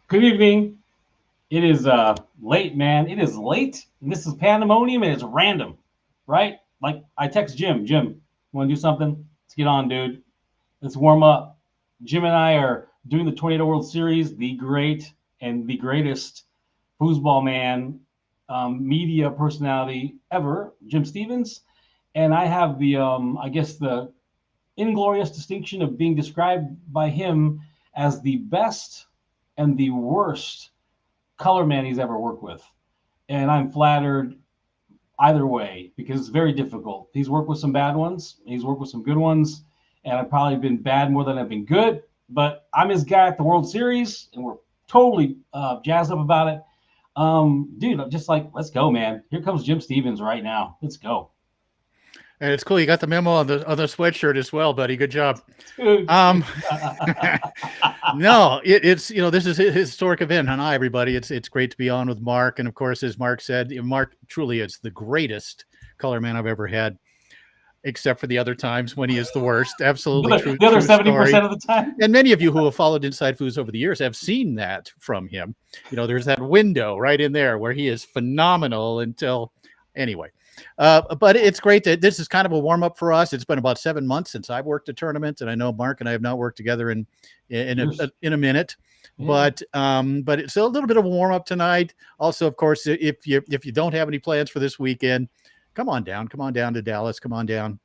Good evening. It is late, man. It is late. And this is Pandemonium and it's random, right? Like I text Jim. Jim, want to do something? Let's get on, dude. Let's warm up. Jim and I are doing the Tornado World Series, the great and the greatest foosball man, media personality ever, Jim Stevens. And I have I guess, the inglorious distinction of being described by him as the best and the worst color man he's ever worked with. And I'm flattered either way because it's very difficult. He's worked with some bad ones, he's worked with some good ones, and I've probably been bad more than I've been good. But I'm his guy at the World Series, and we're totally jazzed up about it. Dude, I'm just like, let's go, man. Here comes Jim Stevens right now. Let's go. And it's cool. You got the memo on the sweatshirt as well, buddy. Good job. Dude. Um, no, it's this is a historic event. And hi, everybody. It's great to be on with Mark. And of course, as Mark said, Mark truly is the greatest color man I've ever had, except for the other times when he is the worst. Absolutely true. The other True story. 70% of the time. And many of you who have followed Inside Foods over the years have seen that from him. There's that window right in there where he is phenomenal until anyway. But it's great that this is kind of a warm up for us. It's been about 7 months since I've worked a tournament, and I know Mark and I have not worked together in a minute. Yeah. But it's a little bit of a warm up tonight. Also, of course, if you don't have any plans for this weekend, come on down to Dallas. Come on down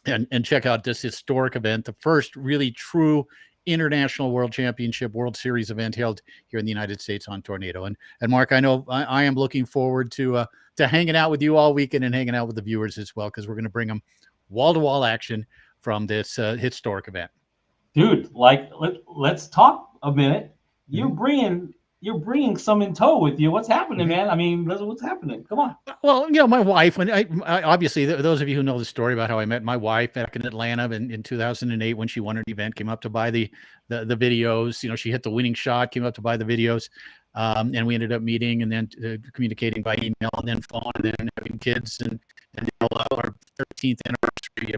and check out this historic event, the first really true international world championship World Series event held here in the United States on Tornado. And Mark, I know I am looking forward to hanging out with you all weekend and hanging out with the viewers as well, because we're going to bring them wall-to-wall action from this historic event. Dude, like let's talk a minute. You're bringing some in tow with you. What's happening, man? I mean, what's happening? Come on. Well, my wife, when I obviously, those of you who know the story about how I met my wife back in Atlanta in 2008 when she won an event, came up to buy the videos. She hit the winning shot, came up to buy the videos, and we ended up meeting and then communicating by email and then phone and then having kids and our 13th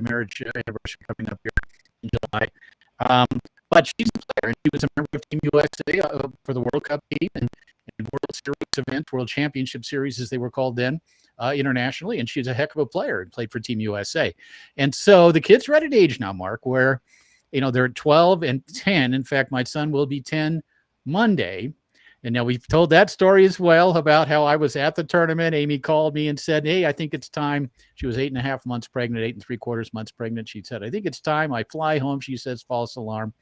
marriage anniversary coming up here in July. But she's a player, and she was a member of Team USA for the World Cup team and World Series event, World Championship Series, as they were called then, internationally. And she's a heck of a player and played for Team USA. And so the kids are at an age now, Mark, where, they're 12 and 10. In fact, my son will be 10 Monday. And now we've told that story as well about how I was at the tournament. Amy called me and said, hey, I think it's time. She was 8.5 months pregnant, 8 3/4 months pregnant. She said, I think it's time. I fly home. She says, false alarm.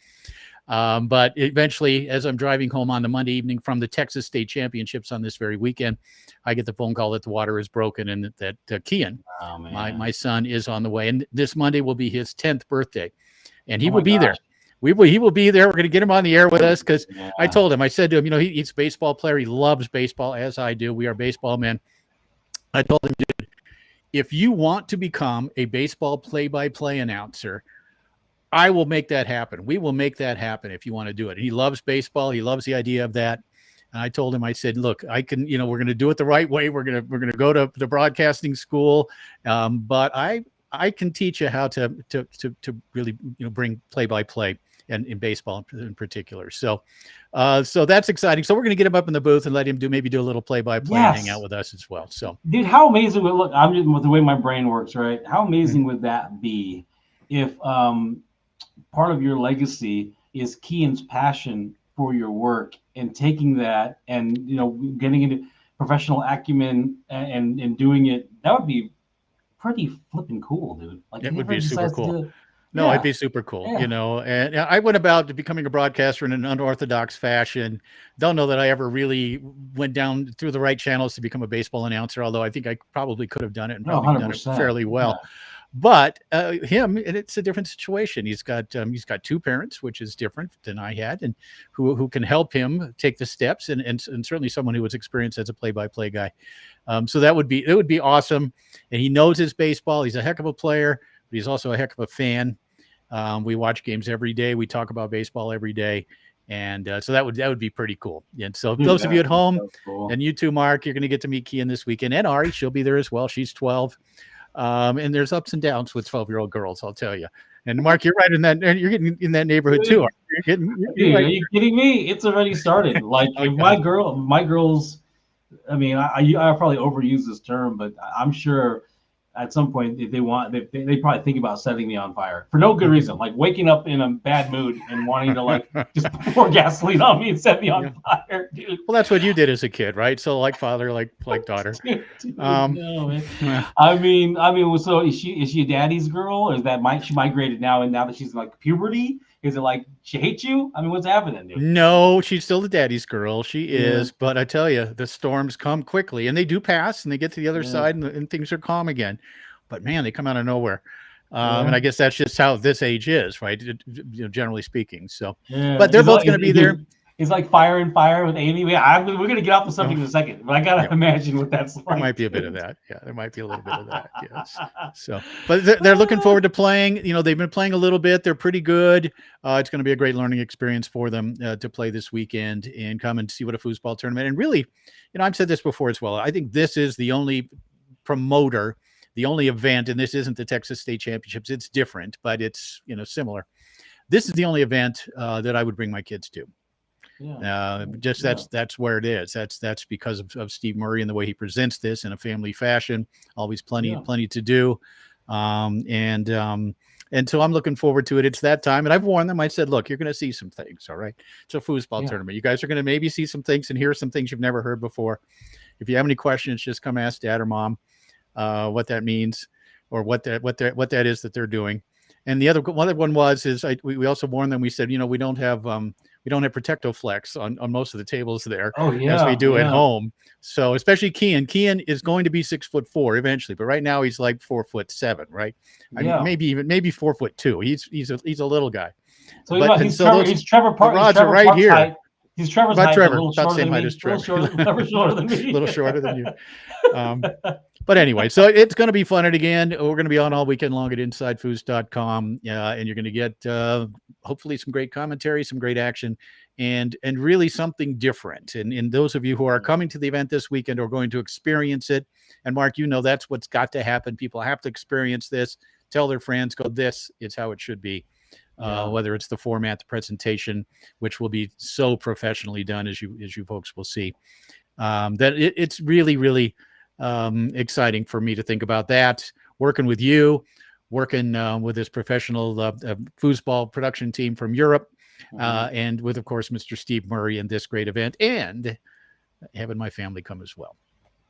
But eventually, as I'm driving home on the Monday evening from the Texas State Championships on this very weekend, I get the phone call that the water is broken and that Kian, my son, is on the way. And this Monday will be his 10th birthday. And he will be there. He will be there. We're going to get him on the air with us because I told him, I said to him, he's a baseball player. He loves baseball, as I do. We are baseball men. I told him, dude, if you want to become a baseball play-by-play announcer, I will make that happen. We will make that happen if you want to do it. He loves baseball. He loves the idea of that. And I told him, I said, look, I can, we're going to do it the right way. We're going to go to the broadcasting school. But I can teach you how to really, bring play-by-play. And in baseball in particular. So that's exciting. So we're going to get him up in the booth and let him do a little play-by-play and hang out with us as well. So, dude, how amazing would look? I'm just with the way my brain works, right? How amazing would that be if part of your legacy is Kian's passion for your work and taking that and getting into professional acumen and doing it? That would be pretty flipping cool, dude. Like, it would be super cool. No, it'd be super cool, and I went about becoming a broadcaster in an unorthodox fashion. Don't know that I ever really went down through the right channels to become a baseball announcer, although I think I probably could have done it and probably done it fairly well. Yeah. But him, it's a different situation. He's got two parents, which is different than I had, and who can help him take the steps, and certainly someone who was experienced as a play-by-play guy. So it would be awesome. And he knows his baseball. He's a heck of a player. But he's also a heck of a fan. We watch games every day. We talk about baseball every day. And so that would be pretty cool. And so those of you at home, and you too, Mark, you're going to get to meet Kian this weekend. And Ari, she'll be there as well. She's 12. And there's ups and downs with 12-year-old girls, I'll tell you. And Mark, you're right in that. And you're getting in that neighborhood too. You're Dude, right. are you kidding me? It's already started. Like Oh, if God. my girls, I mean, I probably overuse this term, but I'm sure at some point if they want, they probably think about setting me on fire for no good reason, like waking up in a bad mood and wanting to like just pour gasoline on me and set me Yeah. on fire, dude. Well, that's what you did as a kid, right? So like father, like daughter. Dude, Um, no, man. yeah. So is she a daddy's girl? Or is that she migrated now and now that she's in like puberty? Is it like she hates you? I mean, what's happening, dude? No, she's still the daddy's girl. She Yeah, is. But I tell you, the storms come quickly and they do pass and they get to the other yeah, side and things are calm again. But man, they come out of nowhere. And yeah, I guess that's just how this age is, right? Generally speaking. So, yeah. but they're both going to be there. Dude, it's like fire and fire with Amy. We're gonna get off the subject Oh, in a second, but I gotta yeah. imagine what that's There like, might be a bit of dude. that. Yeah, there might be a little bit of that. Yes. So, but they're looking forward to playing. They've been playing a little bit. They're pretty good. It's going to be a great learning experience for them to play this weekend and come and see what a foosball tournament. And really, I've said this before as well. I think this is the only promoter, the only event, and this isn't the Texas State Championships. It's different, but it's similar. This is the only event that I would bring my kids to. Just that's where it is. That's because of Steve Murray and the way he presents this in a family fashion. Always plenty to do, and so I'm looking forward to it. It's that time, and I've warned them. I said, look, you're going to see some things. All right, it's a foosball tournament. You guys are going to maybe see some things and hear some things you've never heard before. If you have any questions, just come ask Dad or Mom what that means or what that is that they're doing. And the other one we also warned them. We said, we don't have Protectoflex on most of the tables there as we do at home. So especially Kian is going to be 6'4" eventually, but right now he's like 4'7", right? Yeah. Maybe 4'2". He's a little guy. So he's Trevor Park. Rods are right here. Height. He's Trevor's height, Trevor, a little about shorter same than height me. as Trevor. A little shorter than me. A little shorter than you. But anyway, so it's going to be fun. And again, we're going to be on all weekend long at InsideFoos.com. And you're going to get hopefully some great commentary, some great action, and really something different. And those of you who are coming to the event this weekend are going to experience it. And Mark, that's what's got to happen. People have to experience this, tell their friends, this is how it should be. Whether it's the format, the presentation, which will be so professionally done, as you folks will see, that it's really, really exciting for me to think about that. Working with you, working with this professional foosball production team from Europe, and with, of course, Mr. Steve Murray and this great event, and having my family come as well.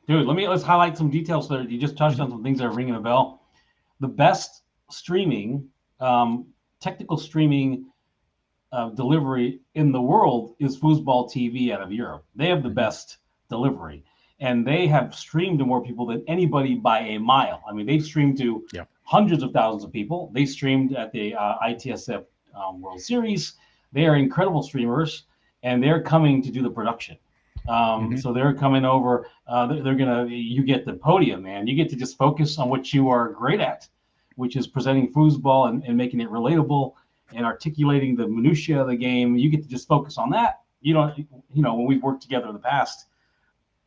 Dude, let's highlight some details there. You just touched on some things that are ringing a bell. The best streaming. Technical streaming delivery in the world is Foosball TV out of Europe. They have the best delivery, and they have streamed to more people than anybody by a mile. I mean, they've streamed to hundreds of thousands of people. They streamed at the ITSF World Series. They are incredible streamers, and they're coming to do the production. So they're coming over. You get the podium, man. You get to just focus on what you are great at, which is presenting foosball and making it relatable and articulating the minutiae of the game. You get to just focus on that. When we've worked together in the past,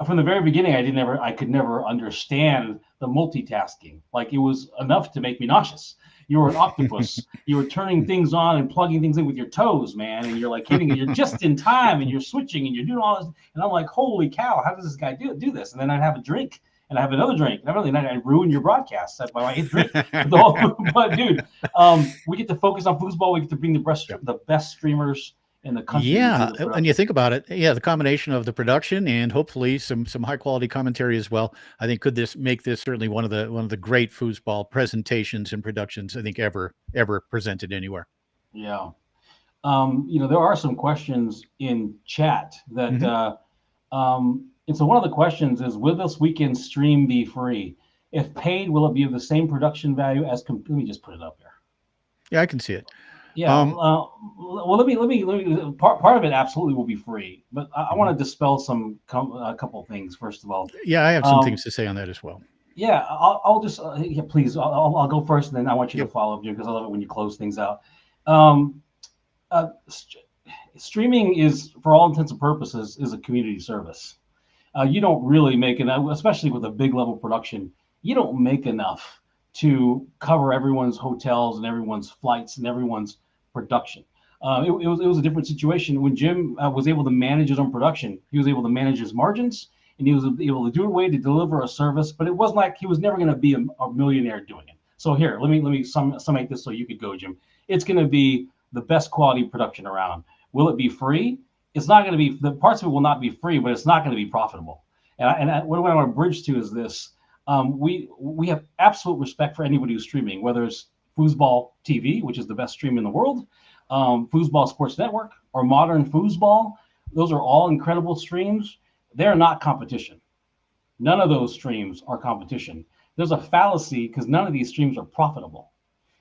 from the very beginning, I could never understand the multitasking. Like, it was enough to make me nauseous. You were an octopus. You were turning things on and plugging things in with your toes, man. And you're like hitting it. You're just in time and you're switching and you're doing all this. And I'm like, holy cow, how does this guy do this? And then I'd have a drink. And I have another drink. And I ruin your broadcast by my eighth drink. But dude, we get to focus on foosball. We get to bring the best streamers in the country. Yeah, and you think about it, the combination of the production and hopefully some high quality commentary as well. I think could make this certainly one of the great foosball presentations and productions I think ever presented anywhere. Yeah, there are some questions in chat that. And so one of the questions is, will this weekend stream be free? If paid, will it be of the same production value as? Let me just put it up there. Yeah, I can see it. Yeah. Well, let me. Part of it absolutely will be free, but I want to dispel a couple of things first of all. Yeah, I have some things to say on that as well. Yeah, I'll just please. I'll go first, and then I want you to follow up, because I love it when you close things out. Streaming is, for all intents and purposes, is a community service. You don't really make enough, especially with a big level production. You don't make enough to cover everyone's hotels and everyone's flights and everyone's production. It was a different situation when Jim was able to manage his own production. He was able to manage his margins, and he was able to do a way to deliver a service. But it wasn't like he was never going to be a millionaire doing it. So here, let me summate this so you could go, Jim. It's going to be the best quality production around. Will it be free? It's not going to be. The parts of it will not be free, but it's not going to be profitable. What I want to bridge to is this: we have absolute respect for anybody who's streaming, whether it's Foosball TV, which is the best stream in the world, Foosball Sports Network, or Modern Foosball. Those are all incredible streams. They're not competition. None of those streams are competition. There's a fallacy because none of these streams are profitable.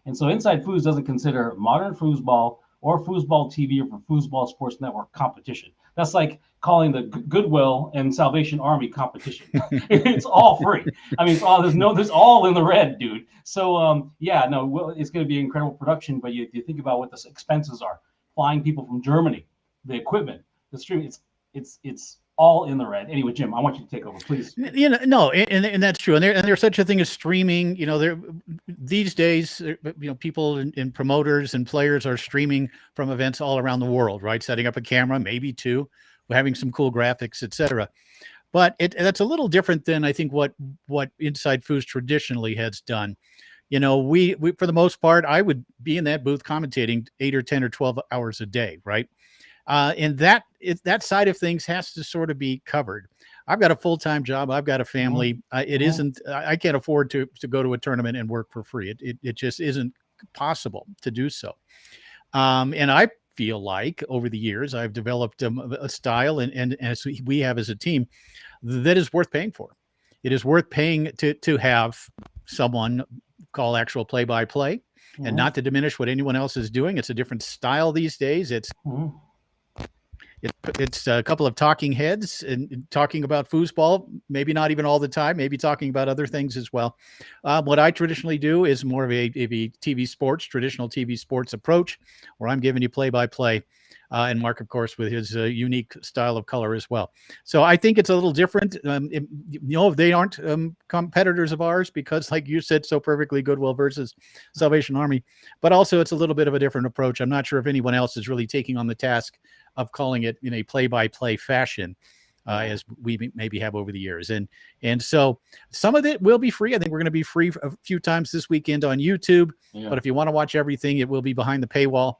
And so Inside Foos doesn't consider Modern Foosball or Foosball TV or Foosball Sports Network competition. That's like calling the Goodwill and Salvation Army competition. It's all free. I mean, there's all in the red, dude. So it's going to be incredible production. But you think about what the expenses are: flying people from Germany, the equipment, the streaming. It's all in the red. Anyway, Jim, I want you to take over, please. No, and that's true. And there's such a thing as streaming. There these days, people and promoters and players are streaming from events all around the world, right? Setting up a camera, maybe two, having some cool graphics, etc. But that's a little different than I think what Inside Foos traditionally has done. We for the most part, I would be in that booth commentating 8 or 10 or 12 hours a day, right? And that side of things has to sort of be covered. I've got a full-time job. I've got a family. I can't afford to go to a tournament and work for free. It just isn't possible to do so. And I feel like over the years, I've developed a style and as we have as a team that is worth paying for. It is worth paying to have someone call actual play-by-play and not to diminish what anyone else is doing. It's a different style these days. It's a couple of talking heads and talking about foosball, maybe not even all the time, maybe talking about other things as well. What I traditionally do is more of a TV sports, traditional TV sports approach, where I'm giving you play-by-play, and Mark, of course, with his unique style of color as well. So I think it's a little different. They aren't competitors of ours because, like you said so perfectly, Goodwill versus Salvation Army, but also it's a little bit of a different approach. I'm not sure if anyone else is really taking on the task of calling it in a play-by-play fashion, as we maybe have over the years. And so some of it will be free. I think we're going to be free a few times this weekend on YouTube. Yeah. But if you want to watch everything, it will be behind the paywall.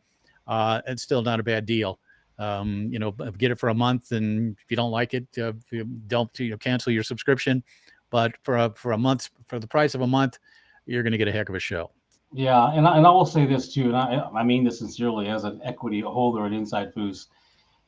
It's still not a bad deal. Get it for a month, and if you don't like it, don't cancel your subscription. But for a month, for the price of a month, you're going to get a heck of a show. Yeah, and I will say this too, and I mean this sincerely as an equity holder at Inside Foos.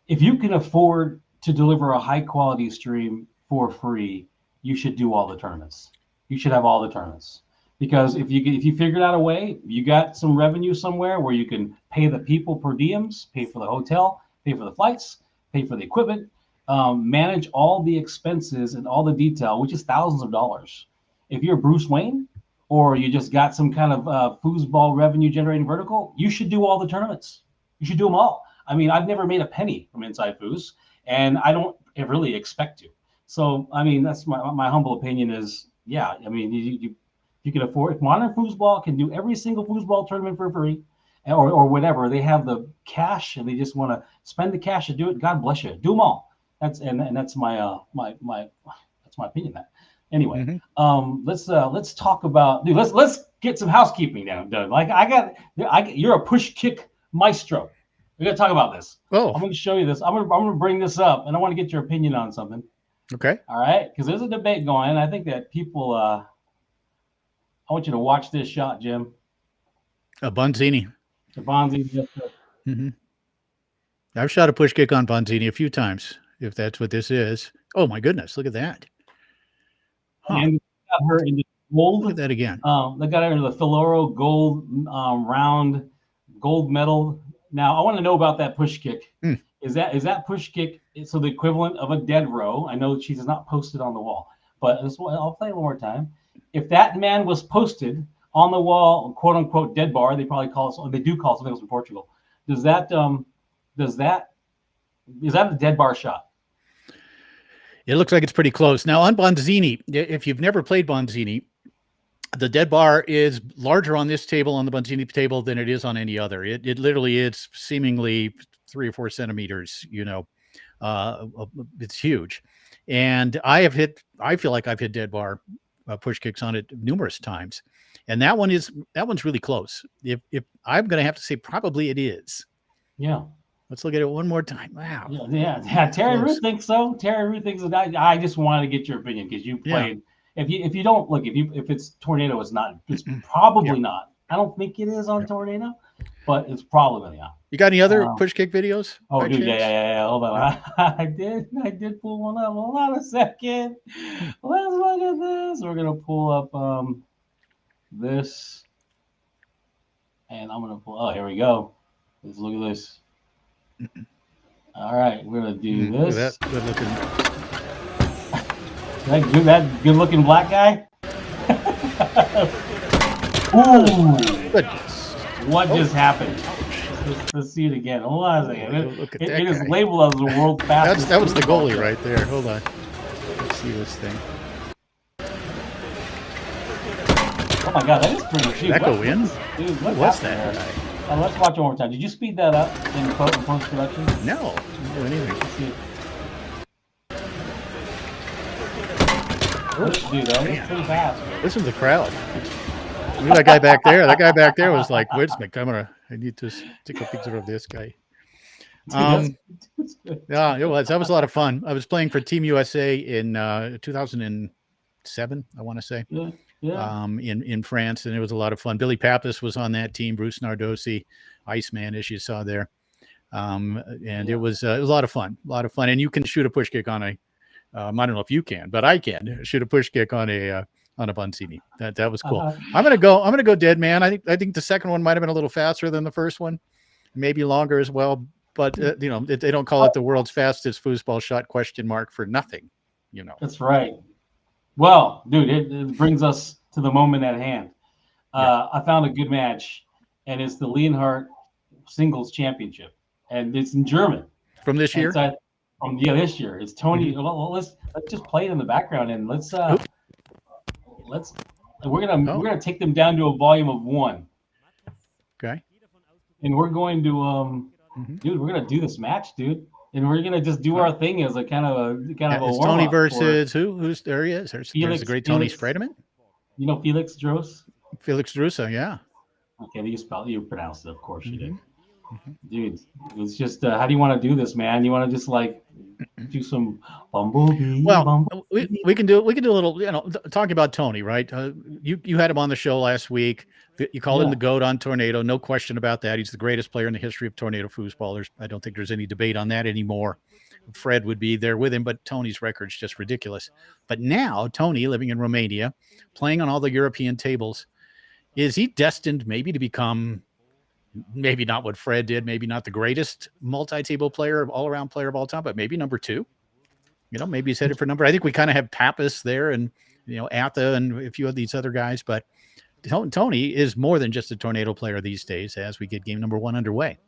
If you can afford to deliver a high quality stream for free, you should do all the tournaments. You should have all the tournaments, because if you figured out a way, you got some revenue somewhere where you can pay the people per diems, pay for the hotel, pay for the flights, pay for the equipment, manage all the expenses and all the detail, which is thousands of dollars. If you're Bruce Wayne, or you just got some kind of foosball revenue generating vertical, you should do all the tournaments. You should do them all. I mean, I've never made a penny from Inside Foos, and I don't really expect to. So, I mean, that's my humble opinion is, yeah, I mean, you can afford, if Modern Foosball can do every single foosball tournament for free, or whatever, they have the cash and they just want to spend the cash to do it, God bless you. Do them all. That's my that's my opinion. That. Anyway, let's talk about, dude, let's get some housekeeping down, Doug. Like you're a push kick maestro. We got to talk about this. Oh, I'm going to show you this. I'm going to bring this up, and I want to get your opinion on something. Okay. All right, because there's a debate going, and I think that people. I want you to watch this shot, Jim. A Bonzini. The Bonzini. I've shot a push kick on Bonzini a few times, if that's what this is. Oh my goodness, look at that. Huh. And got her into gold. Look at that again. They got her into the Toro gold round gold medal. Now I want to know about that push kick. Is that push kick so the equivalent of a dead row? I know she does not post it on the wall, but I'll play it one more time. If that man was posted on the wall, quote unquote dead bar, they probably call it. They do call it something else in Portugal. Is that a dead bar shot? It looks like it's pretty close. Now on Bonzini, if you've never played Bonzini, The dead bar is larger on this table, on the Bunzini table, than it is on any other. It literally is seemingly 3 or 4 centimeters. It's huge, and I feel like I've hit dead bar push kicks on it numerous times, and that one's really close. If I'm going to have to say, probably it is. Yeah. Let's look at it one more time. Wow. Yeah. Terry Root thinks so. Terry Root thinks that. I just wanted to get your opinion because you played. Yeah. If you don't look, if it's Tornado, it's not. It's probably not. I don't think it is on Tornado, but it's probably not. You got any other push kick videos? Oh, dude, yeah. Hold on. I did pull one up. Hold on a second. Let's look at this. We're gonna pull up this, and I'm gonna pull. Oh, here we go. Let's look at this. All right, we're gonna do this. Look at that good looking. that good looking black guy. Ooh! Goodness. What just happened? Let's see it again. Hold on a second. Look at it that is guy. labeled as the world's fastest. That was the goalie right there. Hold on. Let's see this thing. Oh my God, that is pretty. Dude, Did that go in? Dude, What's that guy? Let's watch it one more time. Did you speed that up in post production? No, I didn't do anything. Let's see. Dude, that was pretty fast. Listen to the crowd. Look at that guy back there. That guy back there was like, "Where's my camera? I need to take a picture of this guy." Yeah, it was. That was a lot of fun. I was playing for Team USA in 2007, I want to say. Yeah. In France, and it was a lot of fun. Billy Pappas was on that team. Bruce Nardosi, Iceman, as you saw there, and it was a lot of fun. And you can shoot a push kick on a. I don't know if you can, but I can shoot a push kick on a Bunzini. That was cool. I'm gonna go dead man. I think the second one might have been a little faster than the first one, maybe longer as well. But they don't call it the world's fastest foosball shot ? For nothing. That's right. Well, dude, it brings us to the moment at hand. I found a good match, and it's the Leonhart Singles Championship, and it's in German. From this year? This year. It's Tony. Well, let's just play it in the background, and we're gonna take them down to a volume of 1. Okay. And we're going to dude, we're gonna do this match, dude. And we're gonna just do our thing as a kind of a Tony versus who's there? He is. There's the great Tony Spredeman. You know Felix Dross? Felix Drusa, yeah. Okay, you pronounced it, of course you did. Dude, it's just how do you want to do this, man? You want to just like do some bumblebee? Well, we can do a little, talking about Tony, right? You had him on the show last week. You called him the GOAT on Tornado, no question about that. He's the greatest player in the history of Tornado foosball. I don't think there's any debate on that anymore. Fred would be there with him, but Tony's record's just ridiculous. But now Tony, living in Romania, playing on all the European tables, is he destined maybe to become, maybe not what Fred did, maybe not the greatest multi-table player, all-around player of all time, but maybe number 2? Maybe he's headed for number. I think we kind of have Pappas there, and Atha and a few of these other guys, but Tony is more than just a Tornado player these days as we get game number 1 underway.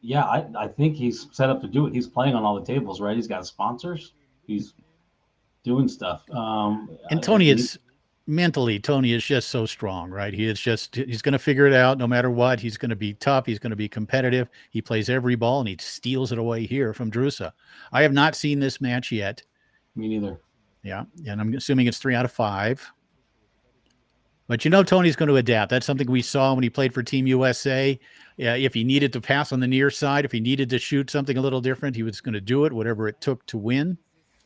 Yeah, I think he's set up to do it. He's playing on all the tables, right? He's got sponsors. He's doing stuff. And Tony is just so strong, right? He's going to figure it out no matter what. He's going to be tough. He's going to be competitive. He plays every ball, and he steals it away here from Drusa. I have not seen this match yet. Me neither. Yeah, and I'm assuming it's 3 out of 5. But Tony's going to adapt. That's something we saw when he played for Team USA. If he needed to pass on the near side, if he needed to shoot something a little different, he was going to do it, whatever it took to win.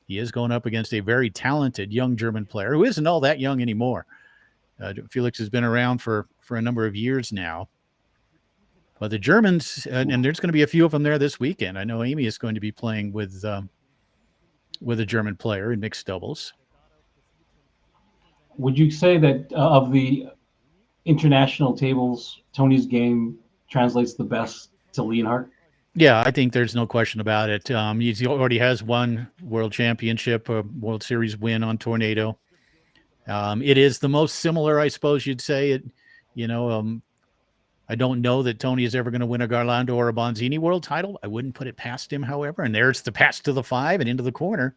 He is going up against a very talented young German player who isn't all that young anymore. Felix has been around for a number of years now. But the Germans, and there's going to be a few of them there this weekend. I know Amy is going to be playing with a German player in mixed doubles. Would you say that of the international tables, Tony's game translates the best to Leonhart? Yeah, I think there's no question about it. He already has one world championship, a World Series win on Tornado. It is the most similar, I suppose you'd say. I don't know that Tony is ever going to win a Garlando or a Bunzini world title. I wouldn't put it past him, however. And there's the pass to the 5 and into the corner.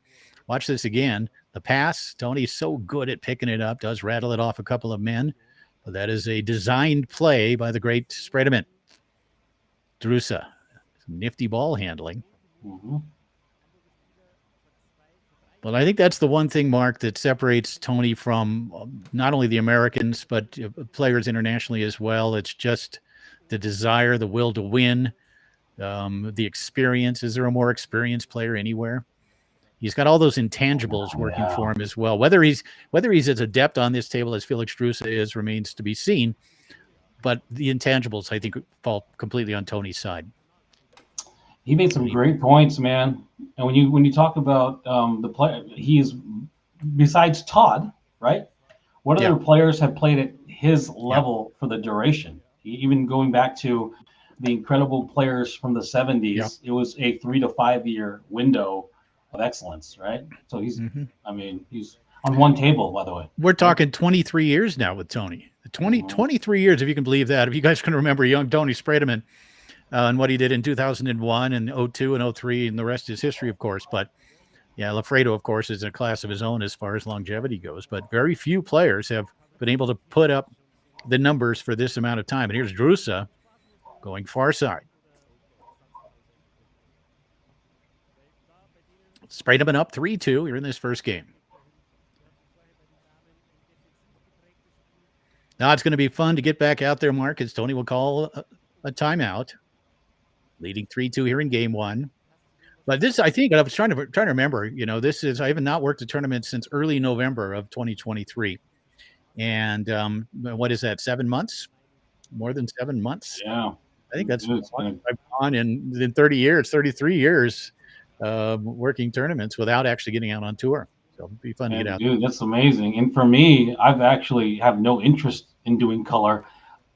Watch this again. The pass, Tony's so good at picking it up, does rattle it off a couple of men, but that is a designed play by the great Spredeman. Drusa, nifty ball handling. Mm-hmm. Well, I think that's the one thing, Mark, that separates Tony from not only the Americans, but players internationally as well. It's just the desire, the will to win, the experience. Is there a more experienced player anywhere? He's got all those intangibles working for him as well. Whether he's as adept on this table as Felix Drusa is remains to be seen. But the intangibles, I think, fall completely on Tony's side. He made some great points, man. And when you talk about the player, he's besides Todd, right? What other players have played at his level for the duration? Even going back to the incredible players from the 70s, it was a 3 to 5 year window of excellence, right? So he's, I mean, he's on one table, by the way. We're talking 23 years now with Tony. 23 years, if you can believe that. If you guys can remember young Tony Spredeman and what he did in 2001 and 02 and 03, and the rest is history, of course. But yeah, Lafredo, of course, is in a class of his own as far as longevity goes. But very few players have been able to put up the numbers for this amount of time. And here's Drusa going far side. Spredeman up 3-2 here in this first game. Now it's going to be fun to get back out there, Mark, as Tony will call a timeout, leading 3-2 here in game one. But this, I think, I was trying to remember, this is, I have not worked a tournament since early November of 2023. And what is that, 7 months? More than 7 months? Yeah. I think that's I've gone in 30 years, 33 years working tournaments without actually getting out on tour. So it'd be fun to get out. Dude, that's amazing. And for me, I've actually have no interest in doing color.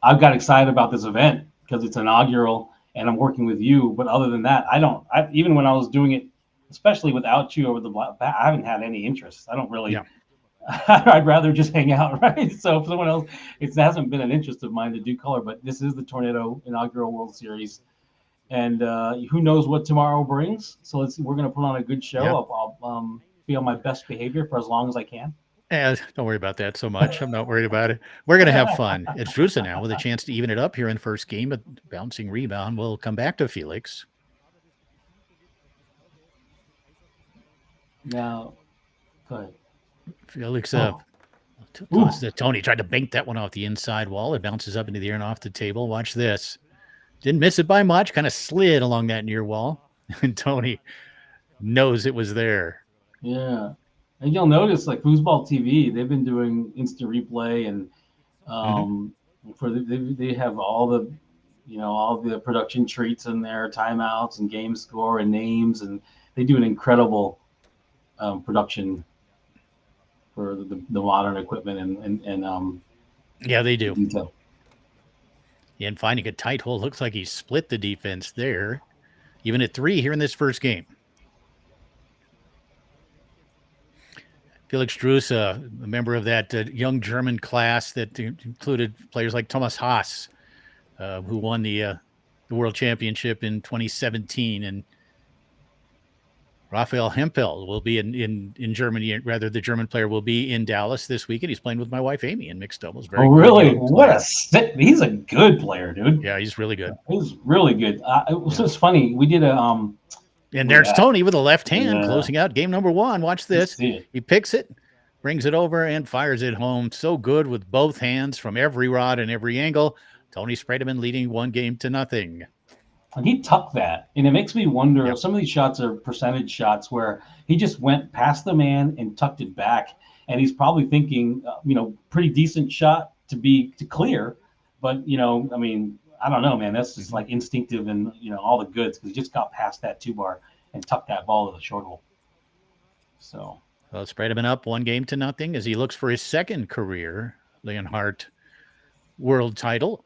I've got excited about this event because it's inaugural and I'm working with you. But other than that, even when I was doing it, especially without you over the black, I haven't had any interest. I don't really, I'd rather just hang out, right? So for someone else, it hasn't been an interest of mine to do color, but this is the Tornado inaugural World Series. And who knows what tomorrow brings. So we're going to put on a good show. Yep. I'll be on my best behavior for as long as I can. Don't worry about that so much. I'm not worried about it. We're going to have fun. It's Drusa now with a chance to even it up here in the first game. A bouncing rebound. We'll come back to Felix. Now, go ahead. Felix, Tony tried to bank that one off the inside wall. It bounces up into the air and off the table. Watch this. Didn't miss it by much. Kind of slid along that near wall. And Tony knows it was there. Yeah. And you'll notice, like Foosball TV, they've been doing instant replay, and they have all the production treats in there, timeouts and game score and names, and they do an incredible production for the modern equipment and yeah, they do. Detail. Yeah, and finding a tight hole. Looks like he split the defense there, even at 3 here in this first game. Felix Drusa, a member of that young German class that included players like Thomas Haas, who won the World Championship in 2017, and Raphael Hempel will be in Germany. Rather, the German player will be in Dallas this weekend. He's playing with my wife Amy in mixed doubles. Very really? What a sick! He's a good player, dude. Yeah, he's really good. He's really good. It was just funny. We did a and there's Tony with a left hand closing out game number 1. Watch this. He picks it, brings it over, and fires it home. So good with both hands from every rod and every angle. Tony Spredeman leading 1-0. And he tucked that. And it makes me wonder, if some of these shots are percentage shots where he just went past the man and tucked it back. And he's probably thinking, pretty decent shot to clear. But, I mean, I don't know, man. That's just like instinctive and, all the goods, because he just got past that 2-bar and tucked that ball to the short hole. So. Well, Spredeman up 1-0 as he looks for his second career Leonhart world title.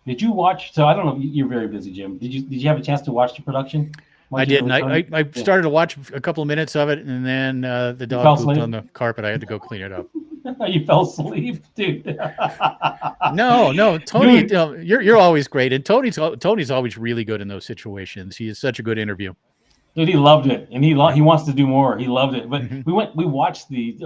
Did you watch? So I don't know. You're very busy, Jim. Did you have a chance to watch the production? I did. I started to watch a couple of minutes of it, and then the dog pooped on the carpet. I had to go clean it up. You fell asleep, dude. No, Tony, you're always great, and Tony's always really good in those situations. He is such a good interview. Dude, he loved it, and he wants to do more. He loved it. But Mm-hmm. we watched the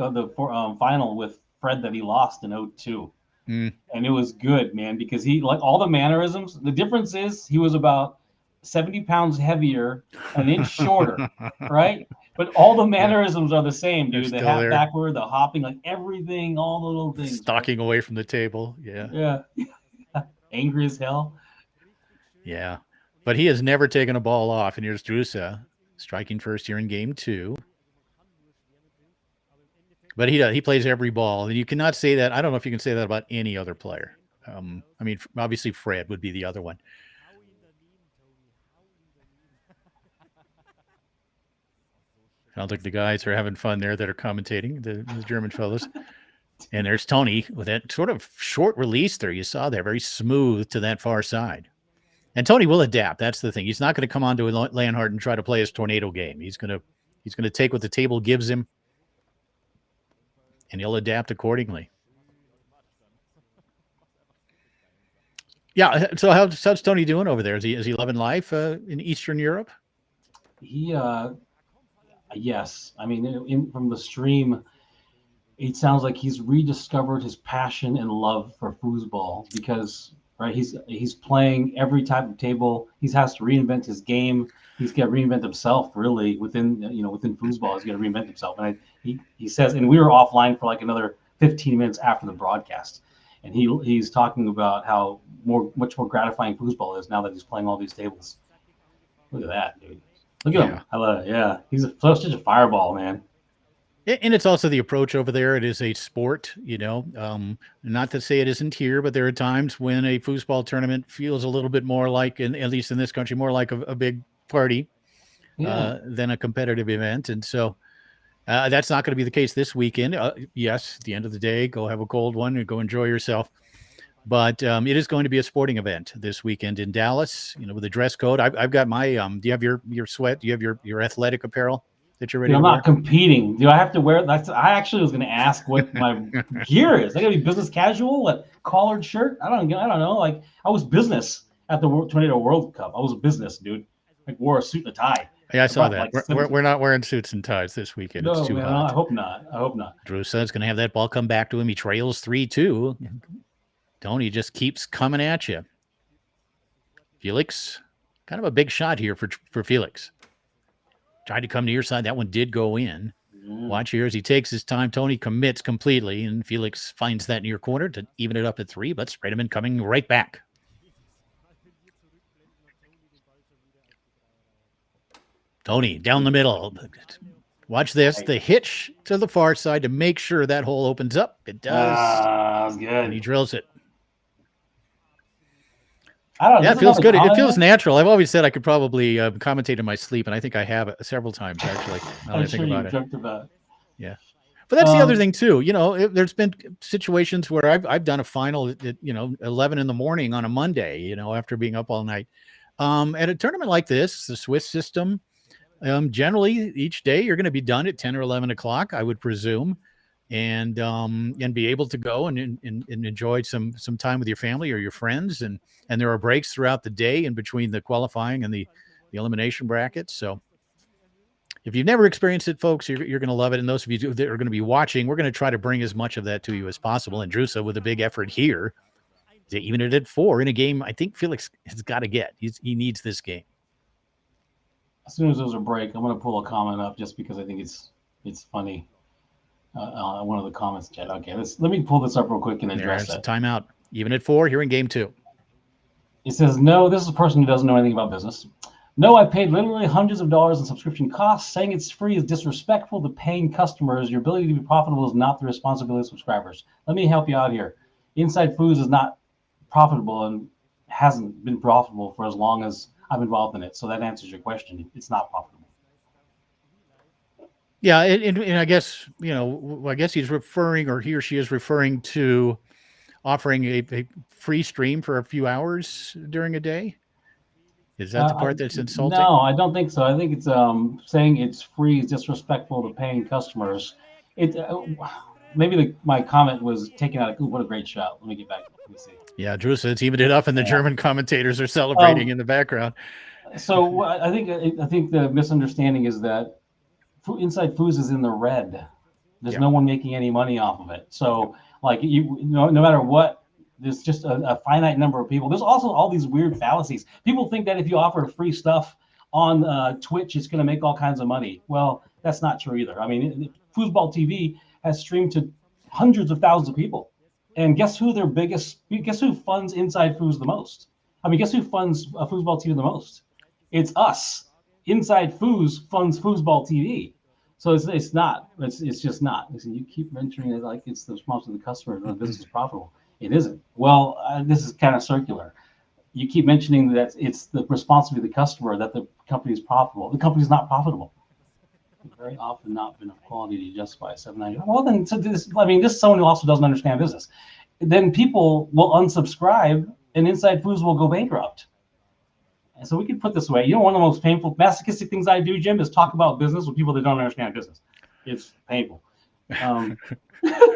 final with Fred that he lost in 02. Mm. And it was good, man, because he like all the mannerisms. The difference is he was about 70 pounds heavier, an inch shorter, right? But all the Yeah, mannerisms are the same, they're dude. The still hat there, backward, the hopping, like everything, all the little things, right? stalking away from the table. Yeah, Yeah, angry as hell. yeah. But he has never taken a ball off. And here's Drusa striking first here in game 2. But he plays every ball, and you cannot say that. I don't know if you can say that about any other player. I mean, obviously Fred would be the other one. Sounds like the guys are having fun there that are commentating, the German fellows. And there's Tony with that sort of short release there. You saw there, very smooth to that far side. And Tony will adapt. That's the thing. He's not going to come on to Leonhart and try to play his tornado game. He's going to take what the table gives him, and he'll adapt accordingly. Yeah. So how's Tony doing over there? Is he loving life in Eastern Europe? He yes. I mean, from the stream, it sounds like he's rediscovered his passion and love for foosball because right he's playing every type of table. He has to reinvent his game. He's got to reinvent himself really within foosball. He's got to reinvent himself. And he says, and we were offline for like another 15 minutes after the broadcast, and he's talking about how much more gratifying foosball is now that he's playing all these tables. Look at that, dude. Look at him. I love it. Yeah, he's such a fireball, man. And it's also the approach over there. It is a sport, not to say it isn't here, but there are times when a foosball tournament feels a little bit more like, at least in this country, more like a big party than a competitive event. And so that's not going to be the case this weekend. Yes, at the end of the day, go have a cold one and go enjoy yourself. But it is going to be a sporting event this weekend in Dallas, with a dress code. I've got my, do you have your sweat? Do you have your athletic apparel that you're ready to wear? I'm not competing. Do I have to wear that? I actually was going to ask what my gear is. I got to be business casual, a collared shirt. I don't know. Like I was business at the Tornado World Cup. I was a business dude. Like wore a suit and a tie. Yeah, I saw that. Like we're not wearing suits and ties this weekend. No, it's too man, hot. I hope not. Drusa's going to have that ball come back to him. He trails 3-2. Tony just keeps coming at you. Felix, kind of a big shot here for Felix. Tried to come to your side. That one did go in. Watch here as he takes his time. Tony commits completely, and Felix finds that near corner to even it up at 3, but Spredeman coming right back. Tony down the middle. Watch this. The hitch to the far side to make sure that hole opens up. It does. That's good. And he drills it. I don't know. Yeah, it feels good. It feels natural. I've always said I could probably commentate in my sleep, and I think I have several times, actually. I'm sure you joked about it. Yeah. But that's the other thing, too. There's been situations where I've done a final at 11 in the morning on a Monday, after being up all night. At a tournament like this, the Swiss system, generally each day you're going to be done at 10 or 11 o'clock, I would presume, and be able to go and enjoy some time with your family or your friends. And there are breaks throughout the day in between the qualifying and the elimination brackets. So if you've never experienced it, folks, you're going to love it. And those of you that are going to be watching, we're going to try to bring as much of that to you as possible. And Drusa with a big effort here, even at 4 in a game, I think Felix has got to get. He needs this game. As soon as there's a break, I'm going to pull a comment up just because I think it's funny. One of the comments chat. Okay, let me pull this up real quick and address that. Timeout. Even at 4 here in game 2. It says, no, this is a person who doesn't know anything about business. No, I paid literally hundreds of dollars in subscription costs. Saying it's free is disrespectful to paying customers. Your ability to be profitable is not the responsibility of subscribers. Let me help you out here. Inside Foods is not profitable and hasn't been profitable for as long as I'm involved in it. So that answers your question. It's not profitable. Yeah, and I guess, I guess he's referring, or he or she is referring to offering a free stream for a few hours during a day. Is that the part that's insulting? No, I don't think so. I think it's saying it's free is disrespectful to paying customers. Maybe my comment was taken out of, what a great shot. Let me get back. Let me see. Yeah, Drusa, it's even it up, and the German commentators are celebrating in the background. So I think the misunderstanding is that Inside Foods is in the red. There's Yeah. no one making any money off of it. So like no matter what, there's just a finite number of people. There's also all these weird fallacies. People think that if you offer free stuff on Twitch, it's going to make all kinds of money. Well, that's not true either. I mean, Foosball TV has streamed to hundreds of thousands of people, and guess who their biggest? Guess who funds Inside Foods the most? I mean, guess who funds Foosball TV the most? It's us. Inside Foods funds Foosball TV. So it's not. It's just not. Listen, you keep mentioning it like it's the responsibility of the customer and the business is profitable. It isn't. Well, this is kind of circular. You keep mentioning that it's the responsibility of the customer that the company is profitable. The company's not profitable. Very often not been of quality to justify $7.99. Well, then so this. I mean, this is someone who also doesn't understand business. Then people will unsubscribe, and Inside Foods will go bankrupt. And so we could put this away. You know, one of the most painful, masochistic things I do, Jim, is talk about business with people that don't understand business. It's painful.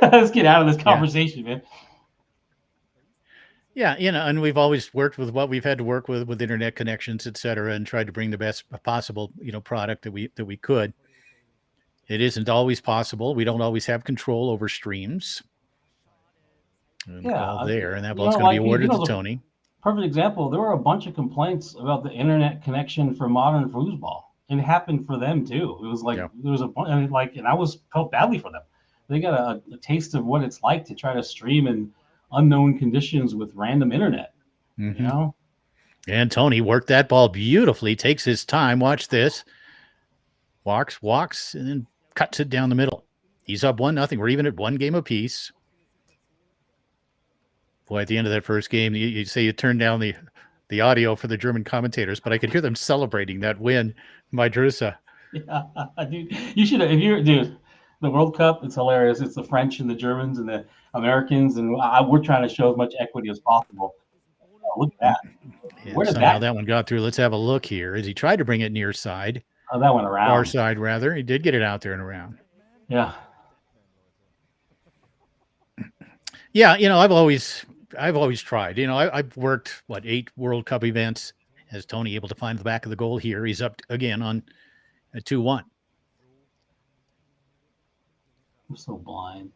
Let's get out of this conversation, man. Yeah, and we've always worked with what we've had to work with internet connections, et cetera, and tried to bring the best possible, product that we could. It isn't always possible. We don't always have control over streams. And Yeah, there, and that ball's going to be awarded to Tony. Perfect example. There were a bunch of complaints about the internet connection for Modern Foosball, and it happened for them too. It was like there was a bunch, and I felt badly for them. They got a taste of what it's like to try to stream in unknown conditions with random internet. Mm-hmm. And Tony worked that ball beautifully. Takes his time. Watch this. Walks, and then cuts it down the middle. He's up 1-0. We're even at one game apiece. Boy, at the end of that first game, you say you turned down the audio for the German commentators, but I could hear them celebrating that win by Drusa. Yeah, dude, you should the World Cup, it's hilarious. It's the French and the Germans and the Americans, and we're trying to show as much equity as possible. Oh, look at that. Where did that one got through? Let's have a look here. As he tried to bring it near side. Oh, that went around. Far side, rather. He did get it out there and around. Yeah. Yeah, I've always tried. I've worked 8 World Cup events. As Tony able to find the back of the goal here, he's up again on a 2-1. I'm so blind.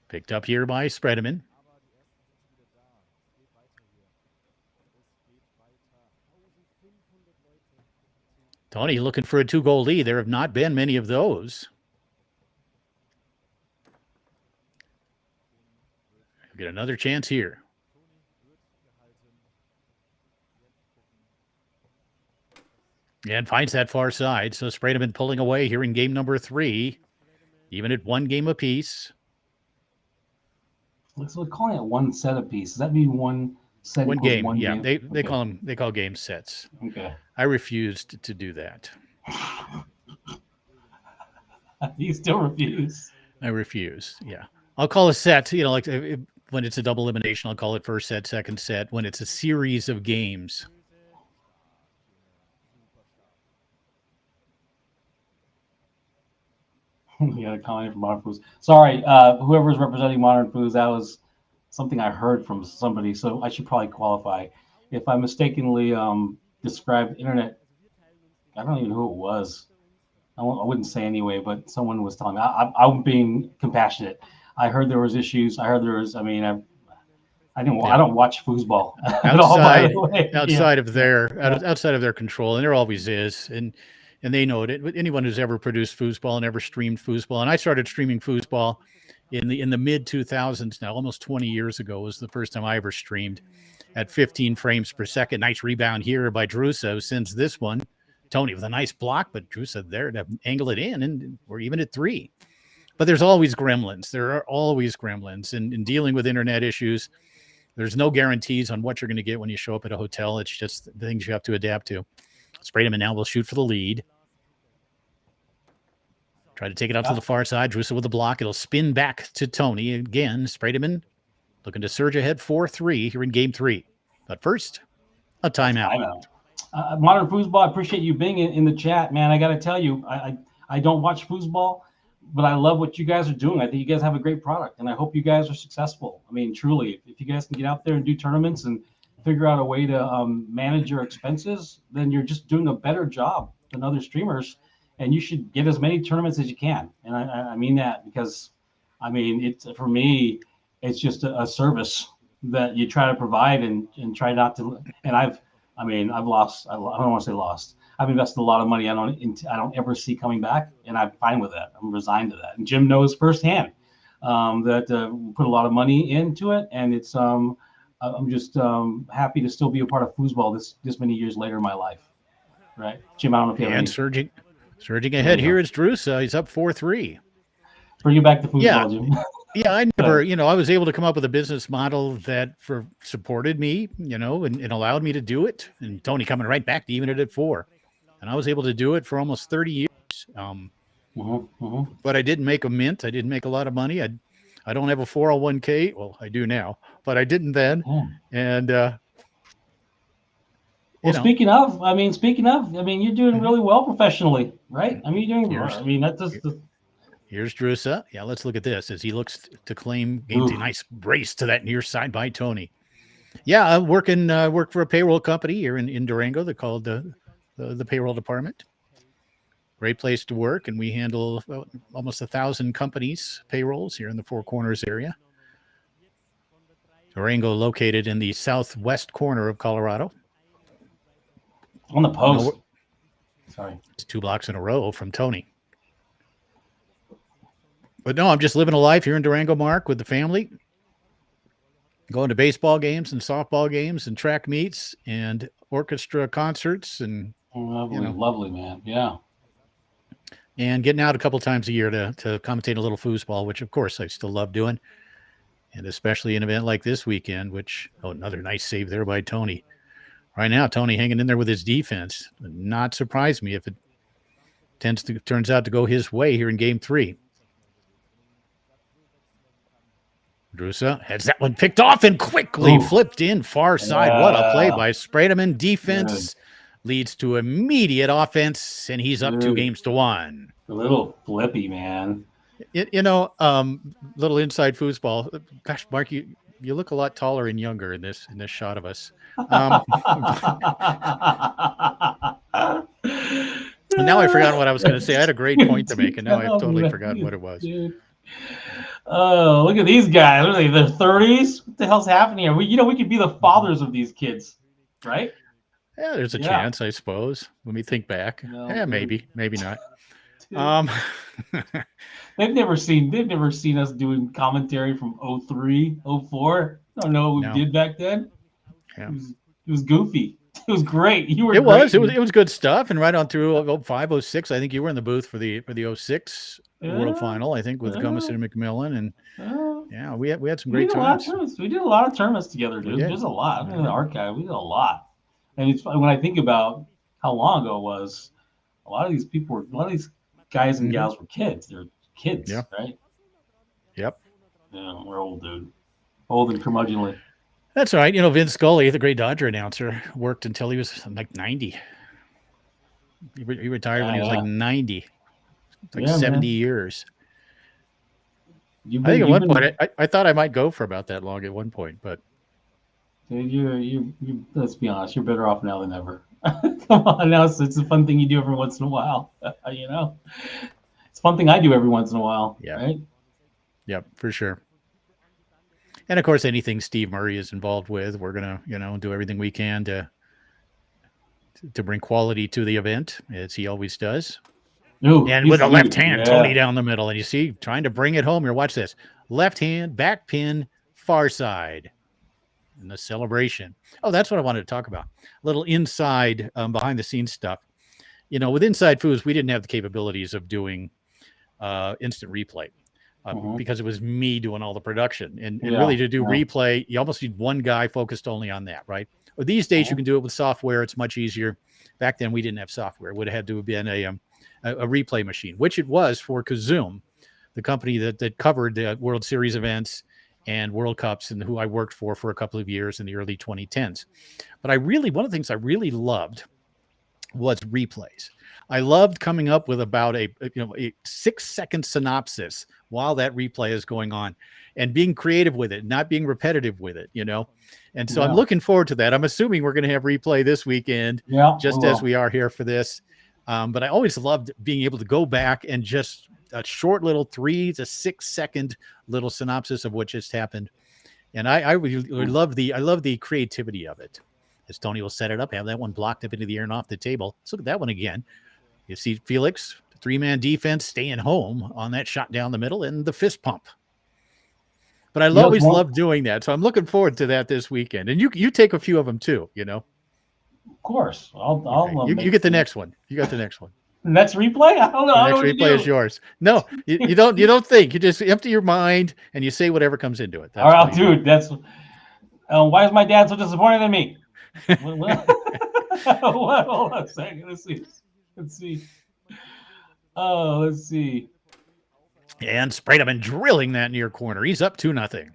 Picked up here by Spredeman. Tony looking for a 2-goal lead. There have not been many of those. Get another chance here. And finds that far side. So Spredeman pulling away here in game number 3. Even at one game apiece. So we're calling it one set apiece. Does that mean one set? One game. Yeah, game? They call game sets. Okay. I refused to do that. You still refuse? I refuse. Yeah, I'll call a set. Like when it's a double elimination, I'll call it first set, second set. When it's a series of games. You got a comment from Modern Foods. Sorry, whoever's representing Modern Foods, that was something I heard from somebody, so I should probably qualify. If I mistakenly described internet, I don't even know who it was. I wouldn't say anyway, but someone was telling me. I'm being compassionate. I heard there was issues. I heard there was. I mean, I don't watch foosball outside of their control, and there always is. And they know it. Anyone who's ever produced foosball and ever streamed foosball, and I started streaming foosball in the mid 2000s. Now, almost 20 years ago was the first time I ever streamed at 15 frames per second. Nice rebound here by Drusa, who sends this one. Tony with a nice block, but Drusa there to angle it in, and we're even at 3. But there's always gremlins. There are always gremlins, and in dealing with internet issues, there's no guarantees on what you're going to get when you show up at a hotel. It's just the things you have to adapt to. Spredeman now will shoot for the lead. Try to take it out to the far side. Drusa with the block. It'll spin back to Tony again. Spredeman looking to surge ahead 4-3 here in game 3. But first, a timeout. Modern Foosball, I appreciate you being in the chat, man. I got to tell you, I don't watch foosball, but I love what you guys are doing. I think you guys have a great product, and I hope you guys are successful. I mean, truly, if you guys can get out there and do tournaments and figure out a way to manage your expenses, then you're just doing a better job than other streamers. And you should get as many tournaments as you can. And I mean that because, I mean, it's for me, it's just a service that you try to provide and try not to. And I've lost. I don't want to say lost. I've invested a lot of money I don't ever see coming back, and I'm fine with that. I'm resigned to that. And Jim knows firsthand that we put a lot of money into it, and it's I'm just happy to still be a part of foosball this many years later in my life. Right, Jim? I don't know if you have any. Surging ahead here is Drusa. He's up 4-3. Bring you back to foosball, Jim. Yeah, I never, I was able to come up with a business model that supported me, and allowed me to do it. And Tony coming right back to even it at 4. And I was able to do it for almost 30 years. But I didn't make a mint. I didn't make a lot of money. I don't have a 401k. Well, I do now, but I didn't then. And well, speaking of, you're doing really well professionally, right? I mean, you're doing. I mean, that's just. Here's Drusa. Yeah, let's look at this as he looks to claim a nice brace to that near side by Tony. Yeah, I work for a payroll company here in Durango. They're called the payroll department. Great place to work, and we handle almost 1,000 companies' payrolls here in the Four Corners area. Durango, located in the southwest corner of Colorado. On the post. Sorry. It's 2 blocks in a row from Tony. But no, I'm just living a life here in Durango, Mark, with the family. Going to baseball games and softball games and track meets and orchestra concerts and lovely, man. Yeah. And getting out a couple times a year to commentate a little foosball, which of course I still love doing. And especially an event like this weekend, another nice save there by Tony. Right now, Tony hanging in there with his defense. Not surprise me if it turns out to go his way here in game 3. Drusa has that one picked off and quickly flipped in far side. What a play by Sprademan. Defense leads to immediate offense, and he's up 2-1. A little flippy, man. Little inside foosball. Gosh, Mark, you look a lot taller and younger in this shot of us. Now I forgot what I was going to say. I had a great point to make, and now I've totally forgotten what it was. Oh, look at these guys. What are they? They're 30s? What the hell's happening here? We could be the fathers of these kids, right? Yeah, there's a chance, I suppose. Let me think back. No, maybe not. They've never seen us doing commentary from 03, 04. I don't know what we did back then. Yeah. It was goofy. It was great. It was good stuff. And right on through 05, 06, I think you were in the booth for the 06 World Final, I think, with Gummison and McMillan. And we had some great times. We did a lot of tournaments together, dude. There's a lot. In the archive, we did a lot. And it's when I think about how long ago it was, a lot of these guys and gals were kids. They're kids, right? Yep. Yeah, we're old, dude. Old and curmudgeonly. That's all right. Vince Scully, the great Dodger announcer, worked until he was like 90. He retired when he was like 90. Like 70 years. I think at one point, I thought I might go for about that long at one point, but. Dude, you let's be honest, you're better off now than ever. Come on, now it's a fun thing you do every once in a while. It's a fun thing I do every once in a while. Yeah. Right? Yep, for sure. And of course, anything Steve Murray is involved with, we're gonna, do everything we can to bring quality to the event, as he always does. Ooh, and with a left hand, Tony down the middle, and you see, trying to bring it home here. Watch this: left hand, back pin, far side, and the celebration. Oh, that's what I wanted to talk about. A little inside, behind the scenes stuff. With Inside Foods, we didn't have the capabilities of doing instant replay. Because it was me doing all the production. And really to do replay, you almost need one guy focused only on that, right? Well, these days you can do it with software. It's much easier. Back then we didn't have software. It would have had to have been a replay machine, which it was for Kazoom, the company that covered the World Series events and World Cups, and who I worked for a couple of years in the early 2010s. But one of the things I really loved was replays. I loved coming up with about a 6-second synopsis while that replay is going on, and being creative with it, not being repetitive with it. And so I'm Yeah. looking forward to that. I'm assuming we're going to have replay this weekend, Yeah, we just as will. we are here for this. But I always loved being able to go back and just a short little 3 to 6 second little synopsis of what just happened. And I really love the creativity of it. As Tony will set it up, have that one blocked up into the air and off the table. Let's look at that one again. You see Felix, 3-man defense, staying home on that shot down the middle and the fist pump. But I always love doing that. So I'm looking forward to that this weekend. And you take a few of them too, Of course. I'll okay. You get the next one. You got the next one. Next replay? I don't know. The next replay is yours. No, you don't think. You just empty your mind and you say whatever comes into it. That's all right, dude. That's why is my dad so disappointed in me? Hold on a second. Let's see. Oh, let's see. And Sprademan drilling that near corner. He's up 2-0.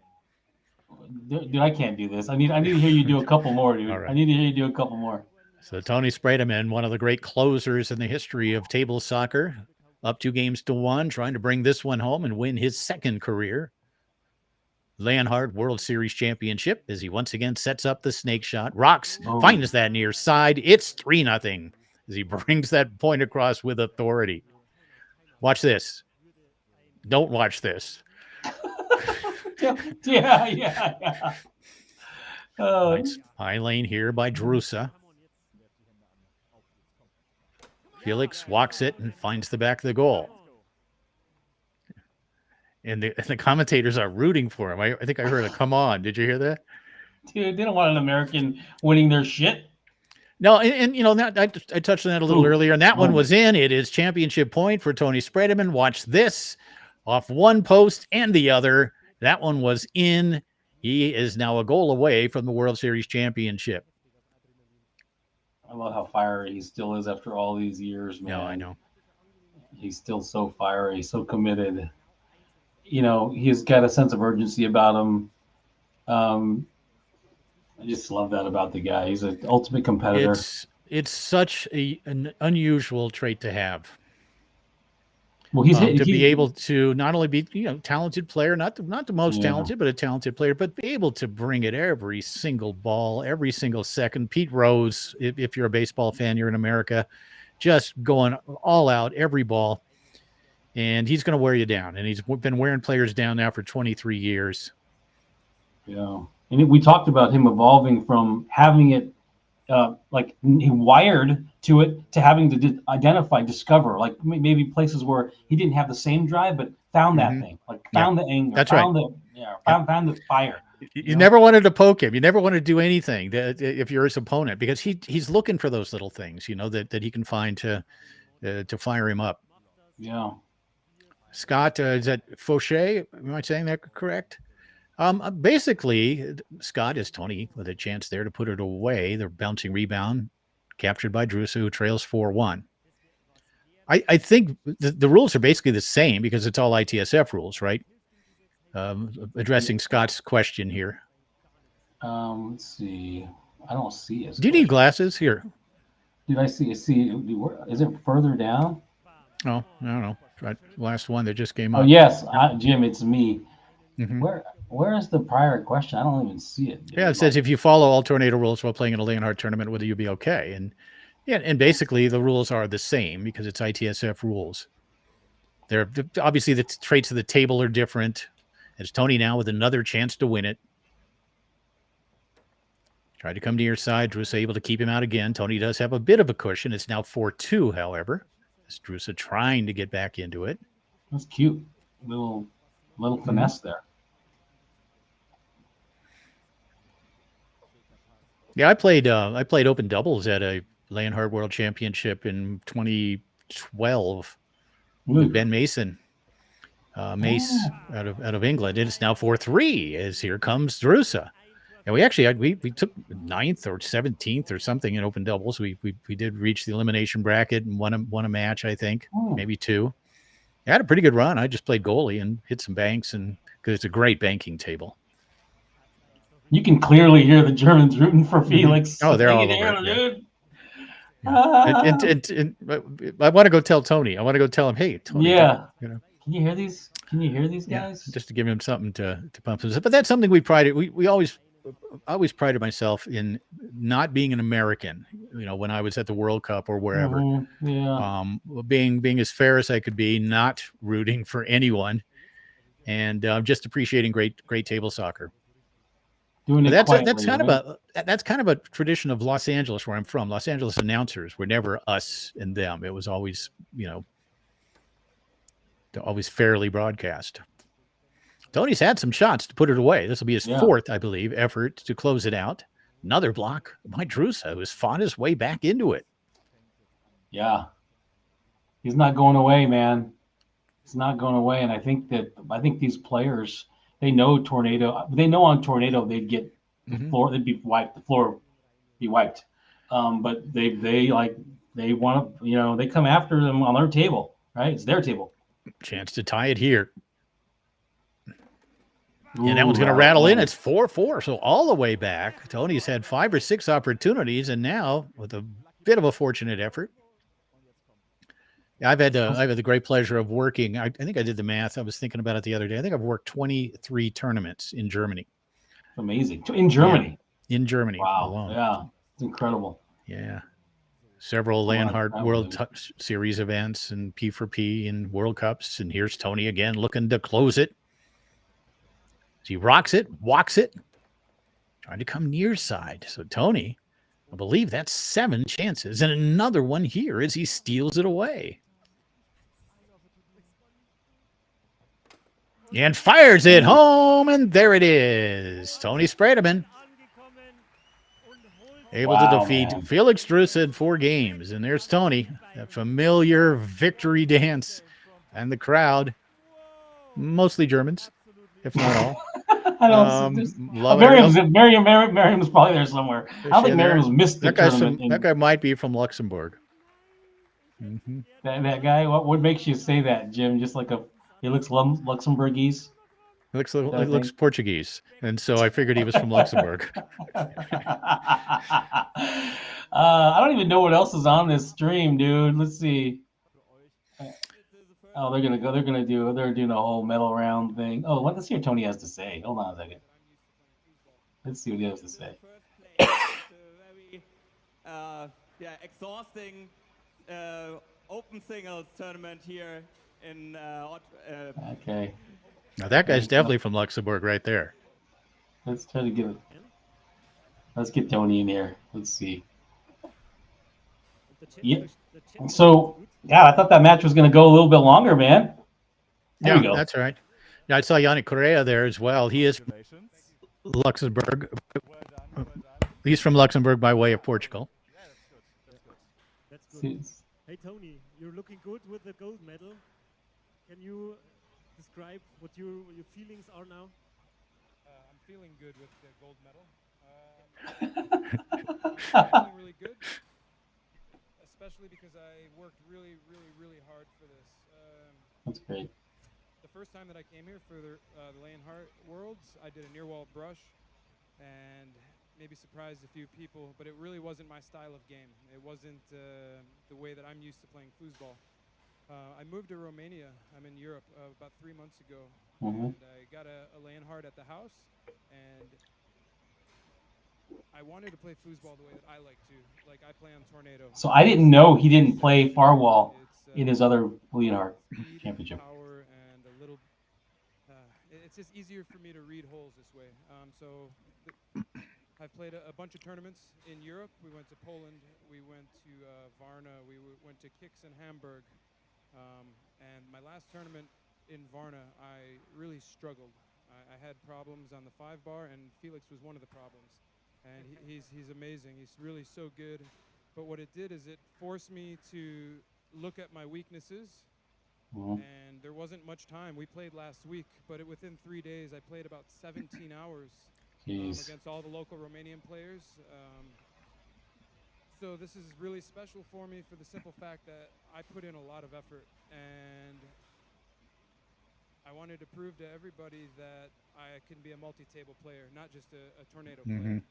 Dude, I can't do this. I need to hear you do a couple more, dude. Right. I need to hear you do a couple more. So Tony Sprademan, one of the great closers in the history of table soccer, up 2-1, trying to bring this one home and win his second career Leonhart World Series championship as he once again sets up the snake shot. Rocks finds that near side. It's 3-0 as he brings that point across with authority. Watch this. Don't watch this. Yeah. Nice high lane here by Drusa. Felix walks it and finds the back of the goal. And the commentators are rooting for him. I think I heard a come on. Did you hear that? Dude, they don't want an American winning their shit. No, and I touched on that a little earlier, and that one was in. It is championship point for Tony Sprademan. Watch this. Off one post and the other. That one was in. He is now a goal away from the World Series championship. I love how fiery he still is after all these years, man. No, I know. He's still so fiery, so committed. He's got a sense of urgency about him. I just love that about the guy. He's an ultimate competitor. It's such an unusual trait to have. Well, be able to not only be talented player, not the most talented, but a talented player, but be able to bring it every single ball, every single second. Pete Rose, if you're a baseball fan, you're in America, just going all out every ball, and he's going to wear you down. And he's been wearing players down now for 23 years. Yeah, and we talked about him evolving from having it like he wired to it to having to identify, discover, like maybe places where he didn't have the same drive, but found that thing, like found the anger, that's found right. found the fire. You never wanted to poke him. You never wanted to do anything if you're his opponent, because he's looking for those little things, that he can find to fire him up. Yeah. Scott, is that Fauché? Am I saying that correct? Basically, Scott is Tony with a chance there to put it away. The bouncing rebound captured by Drusa, who trails 4-1. I think the rules are basically the same because it's all ITSF rules, right? Addressing Scott's question here. Let's see. I don't see it. Do you need glasses here? Did I see? Is it further down? Oh, I don't know. Right, last one that just came up. Oh yes, Jim, it's me. Mm-hmm. Where is the prior question? I don't even see it. Yeah, it says if you follow all tornado rules while playing in a Leonhart tournament, whether you'll be okay. And basically the rules are the same because it's ITSF rules. They're obviously the traits of the table are different. It's Tony now with another chance to win it. Tried to come to your side. Drusa able to keep him out again. Tony does have a bit of a cushion. It's now 4-2, however. It's Drusa trying to get back into it. That's cute. Little finesse there. Yeah, I played open doubles at a Leonhart World Championship in 2012 with Ben Mason. Mace out of England. And it's now 4-3 as here comes Drusa. And we actually we took 9th or 17th or something in open doubles. We did reach the elimination bracket and won a match, I think, maybe 2. I had a pretty good run. I just played goalie and hit some banks, and because it's a great banking table. You can clearly hear the Germans rooting for Felix. Oh, they're all over it, dude. I want to go tell Tony. I want to go tell him, hey, Tony, Yeah. you know, Can you hear these? Can you hear these yeah, guys? just to give him something to pump himself. But that's something we prided. We always I always prided myself in not being an American. You know, when I was at the World Cup or wherever, Yeah. being as fair as I could be, not rooting for anyone, and just appreciating great table soccer. Doing But it that's quietly, kind of right? a tradition of Los Angeles, where I'm from. Los Angeles announcers were never us and them. It was always, you know, always fairly broadcast. Tony's had some shots to put it away. This will be his fourth, I believe, effort to close it out. Another block by Drusa, who has fought his way back into it. Yeah. He's not going away, man. He's not going away. And I think these players, they know Tornado. They know on Tornado they'd get the floor. They'd be wiped. The floor would be wiped. But they want to. You know, they come after them on their table. Right? It's their table. Chance to tie it here. And that one's going to rattle in. It's 4-4. So all the way back, Tony's had 5 or 6 opportunities, and now with a bit of a fortunate effort. I've had the great pleasure of working. I think I did the math. I was thinking about it the other day. I think I've worked 23 tournaments in Germany. Amazing. In Germany. Yeah, in Germany. Wow. Alone. Yeah. It's incredible. Yeah. Several Leonhart World Series events and P4P and World Cups. And here's Tony again looking to close it. He rocks it, walks it, trying to come near side. So Tony, I believe that's 7 chances. And another one here as he steals it away. And fires it home, and there it is. Tony Sprederman able to defeat Felix Drusa in 4 games. And there's Tony, that familiar victory dance. And the crowd, mostly Germans, if not all. I don't. Miriam's probably there somewhere. I don't think Miriam's missed the tournament. That guy might be from Luxembourg. Mm-hmm. That guy. What makes you say that, Jim? Just like he looks Luxembourgese. He looks Portuguese, and so I figured he was from Luxembourg. I don't even know what else is on this stream, dude. Let's see. Oh, they're doing a whole medal round thing. Oh, let's see what Tony has to say. Hold on a second. Let's see what he has to say. Exhausting open singles tournament here in. Okay. Now that guy's definitely from Luxembourg, right there. Let's try to get it. Let's get Tony in here. Let's see. Yeah. So, I thought that match was going to go a little bit longer, man. There you go. That's right. Yeah, I saw Yannick Correa there as well. He is Luxembourg. He's from Luxembourg by way of Portugal. That's good. Hey, Tony, you're looking good with the gold medal. Can you describe what your feelings are now? I'm feeling good with the gold medal. Feeling really good, especially because I worked really hard for this. That's great. The first time that I came here for the Leonhart Worlds, I did a near wall brush and maybe surprised a few people, but it really wasn't my style of game. It wasn't the way that I'm used to playing foosball. I moved to Romania. I'm in Europe about 3 months ago, and I got a Leonhart at the house, and I wanted to play foosball the way that I like to. Like I play on Tornado. So I didn't know he didn't play Farwall in his other Leonhart championship. Power and a little. It's just easier for me to read holes this way. I've played a bunch of tournaments in Europe. We went to Poland. We went to Varna. We went to Kicks in Hamburg. And my last tournament in Varna, I really struggled. I had problems on the 5-bar, and Felix was one of the problems. And he's amazing. He's really so good. But what it did is it forced me to look at my weaknesses. And there wasn't much time. We played last week, but within 3 days, I played about 17 hours against all the local Romanian players. So this is really special for me for the simple fact that I put in a lot of effort, and I wanted to prove to everybody that I can be a multi-table player, not just a Tornado player.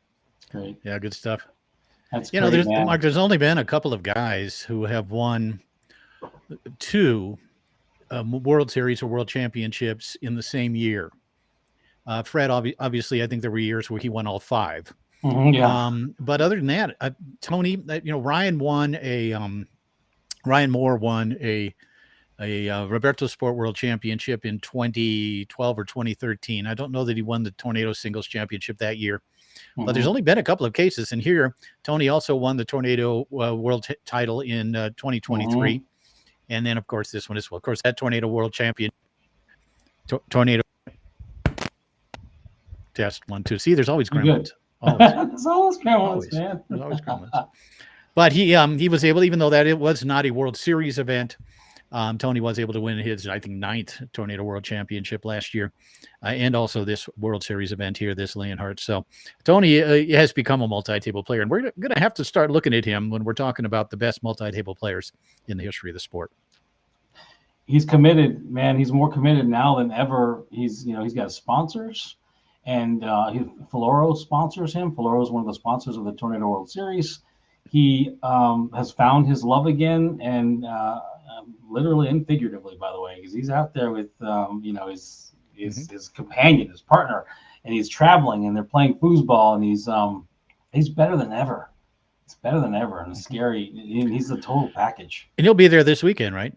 Great. Yeah, good stuff. That's You know, great, man. Mark, there's only been a couple of guys who have won 2 World Series or World Championships in the same year. Fred, obviously, I think there were years where he won all 5. Yeah. But other than that, Tony, Ryan Moore won a Roberto Sport World Championship in 2012 or 2013. I don't know that he won the Tornado Singles Championship that year, but there's only been a couple of cases. And here, Tony also won the Tornado World title in 2023. And then, of course, this one as well. Of course, that Tornado World Champion, Tornado test 1, 2. See, there's always gremlins. There's always gremlins, man. There's always gremlins. But he was able, even though that it was not a World Series event, Tony was able to win his, I think, 9th Tornado World Championship last year, and also this World Series event here, this Leonhart. So Tony has become a multi-table player, and we're going to have to start looking at him when we're talking about the best multi-table players in the history of the sport. He's committed, man. He's more committed now than ever. He's got sponsors, and Toro sponsors him. Toro is one of the sponsors of the Tornado World Series. He has found his love again, and literally and figuratively, by the way, because he's out there with his companion, his partner, and he's traveling, and they're playing foosball, and he's better than ever. It's better than ever, and it's scary. He's the total package. And he'll be there this weekend, right?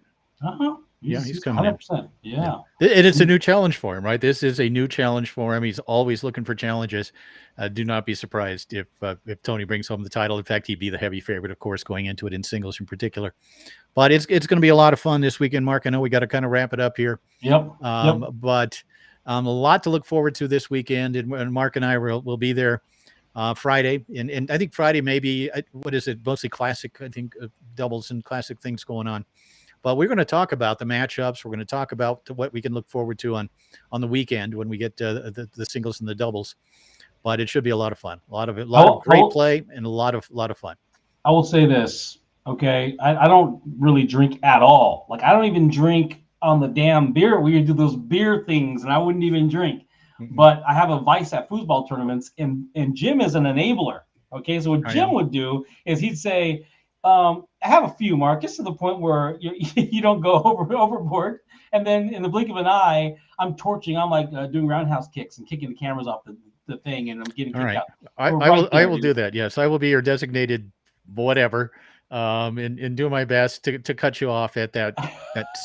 He's coming 100%. in. Yeah. And it's a new challenge for him, right? This is a new challenge for him. He's always looking for challenges. Do not be surprised if Tony brings home the title. In fact, he'd be the heavy favorite, of course, going into it in singles in particular. But it's going to be a lot of fun this weekend, Mark. I know we got to kind of wrap it up here. Yep. But a lot to look forward to this weekend. And Mark and I will be there Friday. And I think Friday maybe, what is it, mostly classic, I think, doubles and classic things going on. But we're going to talk about the matchups. We're going to talk about what we can look forward to on the weekend when we get to the singles and the doubles. But it should be a lot of fun. A lot of great play and a lot of fun. I will say this, okay? I don't really drink at all. Like, I don't even drink on the damn beer. We do those beer things, and I wouldn't even drink. Mm-hmm. But I have a vice at foosball tournaments, and Jim is an enabler. Okay, so what Jim would do is he'd say, I have a few, Mark, just to the point where you don't go overboard. And then in the blink of an eye, I'm torching. I'm like doing roundhouse kicks and kicking the cameras off the thing, and I'm getting kicked out. I will do that. Yes, I will be your designated whatever, and do my best to cut you off at that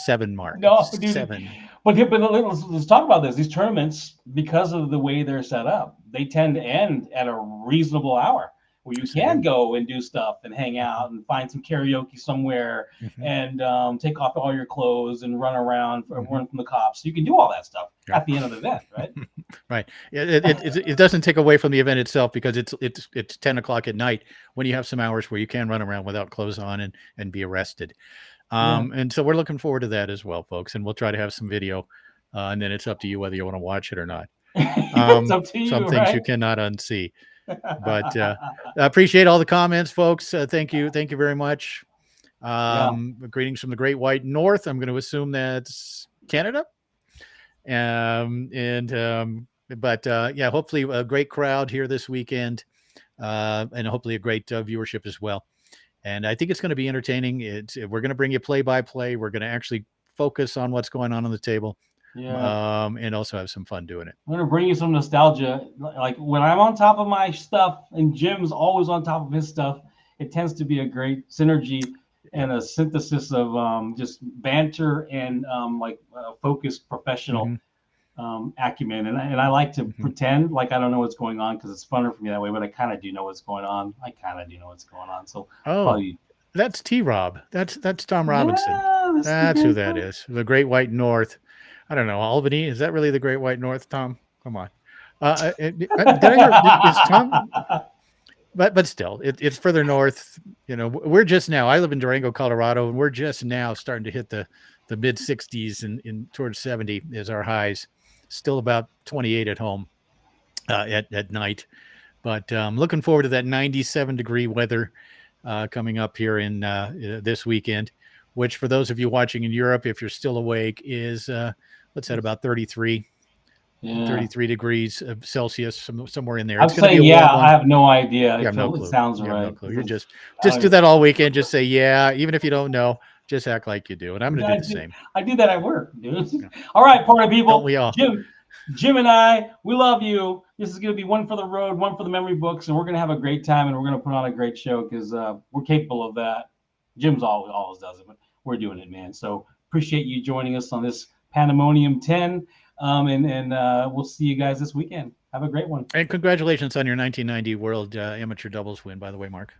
7 mark. No, 7. But let's talk about this. These tournaments, because of the way they're set up, they tend to end at a reasonable hour, where you can go and do stuff and hang out and find some karaoke somewhere, and take off all your clothes and run around, run from the cops. You can do all that stuff at the end of the event, right? Right. It doesn't take away from the event itself, because it's 10 o'clock at night when you have some hours where you can run around without clothes on and be arrested. And so we're looking forward to that as well, folks. And we'll try to have some video, and then it's up to you whether you want to watch it or not. It's up to you, some things you cannot unsee. But I appreciate all the comments, folks. Thank you very much. Greetings from the Great White North. I'm going to assume that's Canada. Hopefully a great crowd here this weekend, and hopefully a great viewership as well. And I think it's going to be entertaining. We're going to bring you play-by-play. We're going to actually focus on what's going on the table. And also have some fun doing it. I'm going to bring you some nostalgia. Like, when I'm on top of my stuff and Jim's always on top of his stuff, it tends to be a great synergy and a synthesis of just banter and focused professional acumen. And I like to pretend like I don't know what's going on, because it's funner for me that way, but I kind of do know what's going on. So probably... That's T-Rob. That's Tom Robinson. That's who that is. The Great White North. I don't know, Albany. Is that really the Great White North, Tom? Come on. Did I hear, is Tom? But still, it's further north. We're just now. I live in Durango, Colorado, and we're just now starting to hit the mid 60s and in towards 70 is our highs. Still about 28 at home at night. But looking forward to that 97-degree weather coming up here in this weekend, which for those of you watching in Europe, if you're still awake, is what's that, about 33 Yeah. 33 degrees of Celsius, somewhere in there. I'm It's going to be saying, a warm yeah, one. I have no idea. You have no clue. It sounds You have right. no clue. You're just I don't do that all weekend. Just say, yeah, even if you don't know, just act like you do. And I'm going to do the same. I do that at work, dude. All right, party people. Don't we all? Jim and I, we love you. This is going to be one for the road, one for the memory books, and we're going to have a great time, and we're going to put on a great show because we're capable of that. Jim's always does it, but we're doing it, man. So appreciate you joining us on this Pandemonium 10, and we'll see you guys this weekend. Have a great one. And congratulations on your 1990 World Amateur Doubles win, by the way, Mark.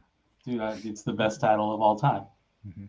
Dude, it's the best title of all time. Mm-hmm.